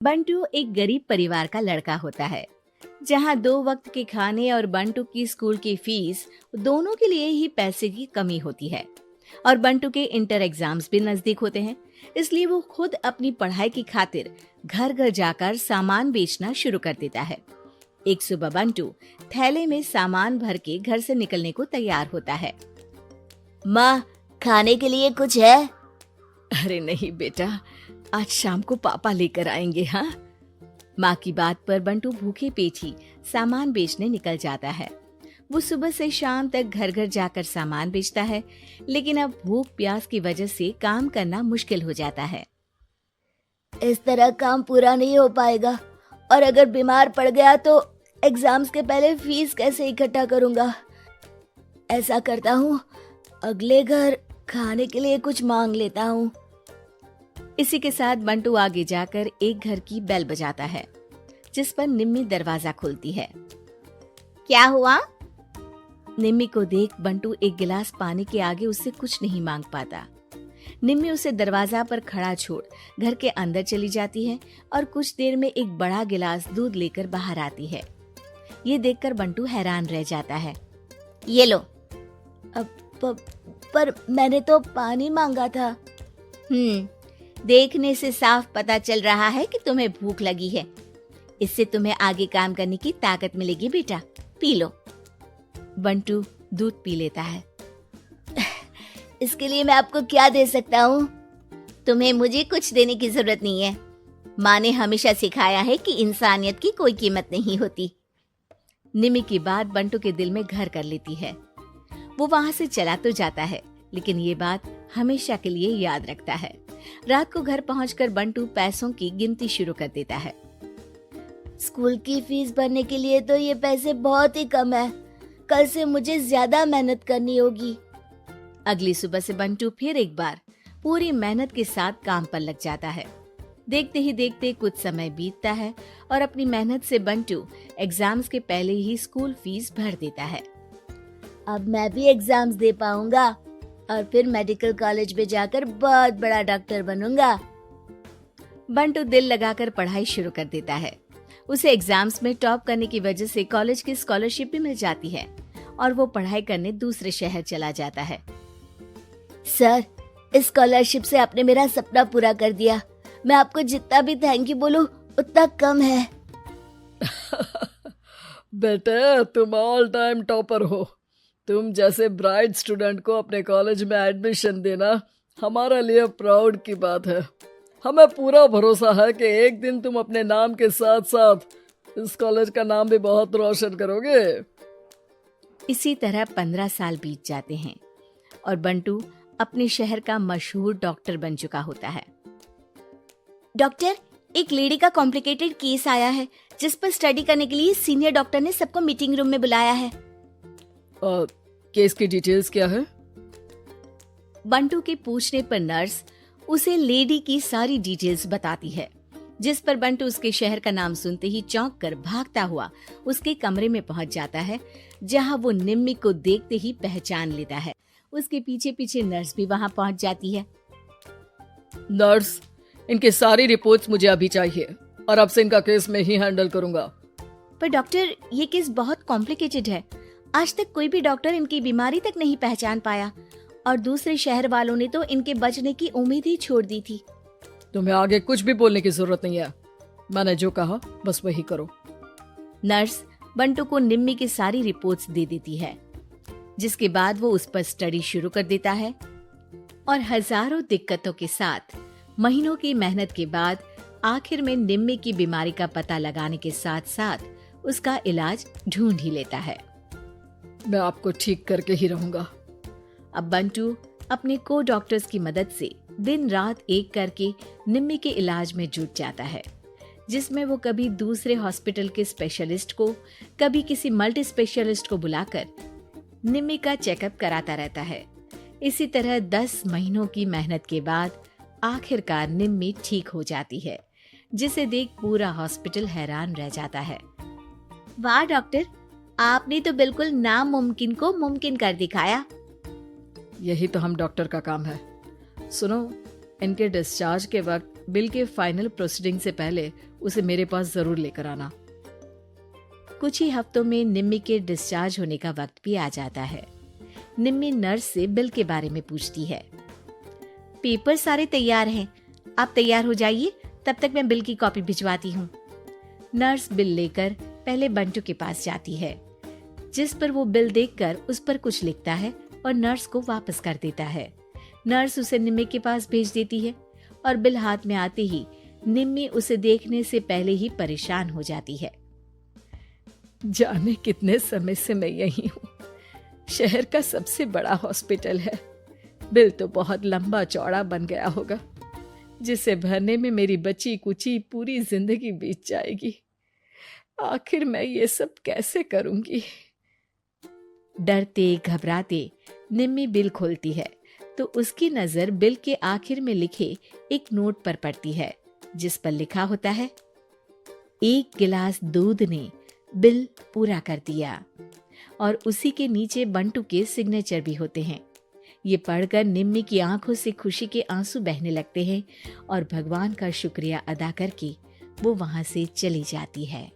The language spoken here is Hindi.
बंटू एक गरीब परिवार का लड़का होता है, जहाँ 2 वक्त के खाने और बंटू की स्कूल की फीस दोनों के लिए ही पैसे की कमी होती है। और बंटू के इंटर एग्जाम्स भी नजदीक होते हैं, इसलिए वो खुद अपनी पढ़ाई की खातिर घर घर जाकर सामान बेचना शुरू कर देता है। एक सुबह बंटू थैले में सामान भर के घर से निकलने को तैयार होता है। माँ, खाने के लिए कुछ है? अरे नहीं बेटा, आज शाम को पापा लेकर आएंगे। हाँ, माँ की बात पर बंटू भूखे पेट ही सामान बेचने निकल जाता है। वो सुबह से शाम तक घर घर जाकर सामान बेचता है, लेकिन अब भूख प्यास की वजह से काम करना मुश्किल हो जाता है। इस तरह काम पूरा नहीं हो पाएगा, और अगर बीमार पड़ गया तो एग्जाम्स के पहले फीस कैसे इकट्ठा करूंगा? ऐसा करता हूँ, अगले घर खाने के लिए कुछ मांग लेता हूँ। इसी के साथ बंटू आगे जाकर एक घर की बेल बजाता है, जिस पर निम्मी दरवाजा खोलती है। क्या हुआ? निम्मी को देख बंटू एक गिलास पानी के आगे उससे कुछ नहीं मांग पाता। निम्मी उसे दरवाजा पर खड़ा छोड़ घर के अंदर चली जाती है और कुछ देर में एक बड़ा गिलास दूध लेकर बाहर आती है। ये देखकर बंटू हैरान रह जाता है। ये लो। पर मैंने तो पानी मांगा था। देखने से साफ पता चल रहा है कि तुम्हें भूख लगी है। इससे तुम्हें आगे काम करने की ताकत मिलेगी बेटा, पी लो। बंटू दूध पी लेता है। इसके लिए मैं आपको क्या दे सकता हूँ? तुम्हें मुझे कुछ देने की जरूरत नहीं है। माँ ने हमेशा सिखाया है कि इंसानियत की कोई कीमत नहीं होती। निम्मी की बात बंटू के दिल में घर कर लेती है। वो वहाँ से चला तो जाता है, लेकिन ये बात हमेशा के लिए याद रखता है। रात को घर पहुंचकर बंटू पैसों की गिनती शुरू कर देता है। स्कूल की फीस भरने के लिए तो ये पैसे बहुत ही कम है। कल से मुझे ज्यादा मेहनत करनी होगी। अगली सुबह से बंटू फिर एक बार पूरी मेहनत के साथ काम पर लग जाता है। देखते ही देखते कुछ समय बीतता है और अपनी मेहनत से बंटू एग्जाम्स के पहले ही स्कूल फीस भर देता है। अब मैं भी एग्जाम्स दे पाऊंगा और फिर मेडिकल कॉलेज में जाकर बहुत बड़ा डॉक्टर बनूंगा। बंटू दिल लगाकर पढ़ाई शुरू कर देता है। उसे एग्जाम्स में टॉप करने की वजह से कॉलेज की स्कॉलरशिप भी मिल जाती है और वो पढ़ाई करने दूसरे शहर चला जाता है। सर, इस स्कॉलरशिप से आपने मेरा सपना पूरा कर दिया। मैं आपको जितना भी थैंक यू बोलूं उतना कम है। बेटे, तुम ऑल टाइम टॉपर हो। तुम जैसे ब्राइट स्टूडेंट को अपने कॉलेज में एडमिशन देना हमारे लिए प्राउड की बात है। हमें पूरा भरोसा है कि एक दिन तुम अपने नाम के साथ साथ इस कॉलेज का नाम भी बहुत रोशन करोगे। इसी तरह 15 साल बीत जाते हैं और बंटू अपने शहर का मशहूर डॉक्टर बन चुका होता है। डॉक्टर, एक लेडी का कॉम्प्लिकेटेड केस आया है जिस पर स्टडी करने के लिए सीनियर डॉक्टर ने सबको मीटिंग रूम में बुलाया है। केस की डिटेल्स क्या है? बंटू के पूछने पर नर्स उसे लेडी की सारी डिटेल्स बताती है, जिस पर बंटू उसके शहर का नाम सुनते ही चौंक कर भागता हुआ उसके कमरे में पहुंच जाता है, जहां वो निम्मी को देखते ही पहचान लेता है। उसके पीछे पीछे नर्स भी वहां पहुंच जाती है। नर्स, इनकी सारी रिपोर्ट्स मुझे अभी चाहिए और अब से इनका केस मैं ही हैंडल करूंगा। पर डॉक्टर, ये केस बहुत कॉम्प्लिकेटेड है। आज तक कोई भी डॉक्टर इनकी बीमारी तक नहीं पहचान पाया और दूसरे शहर वालों ने तो इनके बचने की उम्मीद ही छोड़ दी थी। तुम्हें आगे कुछ भी बोलने की जरूरत नहीं है। मैंने जो कहा बस वही करो। नर्स बंटू को निम्मी की सारी रिपोर्ट्स दे देती है, जिसके बाद वो उस पर स्टडी शुरू कर देता है और हजारों दिक्कतों के साथ महीनों की मेहनत के बाद आखिर में निम्मी की बीमारी का पता लगाने के साथ साथ उसका इलाज ढूंढ ही लेता है। मैं आपको ठीक करके ही रहूंगा। अब बंटू अपने को डॉक्टर्स की मदद से दिन रात एक करके निम्मी के इलाज में जुट जाता है, जिसमें वो कभी दूसरे हॉस्पिटल के स्पेशलिस्ट को, कभी किसी मल्टी स्पेशलिस्ट को बुलाकर निम्मी का चेकअप कराता रहता है। इसी तरह 10 महीनों की मेहनत के बाद आखिरकार निम्मी ठीक हो जाती है, जिसे देख पूरा हॉस्पिटल हैरान रह जाता है। वाह डॉक्टर, आपने तो बिल्कुल नामुमकिन को मुमकिन कर दिखाया। यही तो हम डॉक्टर का काम है। सुनो, इनके डिस्चार्ज के वक्त बिल के फाइनल प्रोसीडिंग से पहले उसे मेरे पास जरूर लेकर आना। कुछ ही हफ्तों में निम्मी के डिस्चार्ज होने का वक्त भी आ जाता है। निम्मी नर्स से बिल के बारे में पूछती है। पेपर सारे तैयार हैं, आप तैयार हो जाइए, तब तक मैं बिल की कॉपी भिजवाती हूँ। नर्स बिल लेकर पहले बंटू के पास जाती है, जिस पर वो बिल देखकर उस पर कुछ लिखता है और नर्स को वापस कर देता है। नर्स उसे निम्मी के पास भेज देती है और बिल हाथ में आते ही निम्मी उसे देखने से पहले ही परेशान हो जाती है। जाने कितने समय से मैं यही हूँ। शहर का सबसे बड़ा हॉस्पिटल है। बिल तो बहुत लंबा चौड़ा बन गया होगा, जिसे भरने में मेरी बची कुची पूरी जिंदगी बीत जाएगी। आखिर मैं ये सब कैसे करूंगी? डरते घबराते निम्मी बिल खोलती है तो उसकी नजर बिल के आखिर में लिखे एक नोट पर पड़ती है, जिस पर लिखा होता है, 1 गिलास दूध ने बिल पूरा कर दिया। और उसी के नीचे बंटू के सिग्नेचर भी होते हैं। ये पढ़कर निम्मी की आंखों से खुशी के आंसू बहने लगते हैं और भगवान का शुक्रिया अदा करके वो वहां से चली जाती है।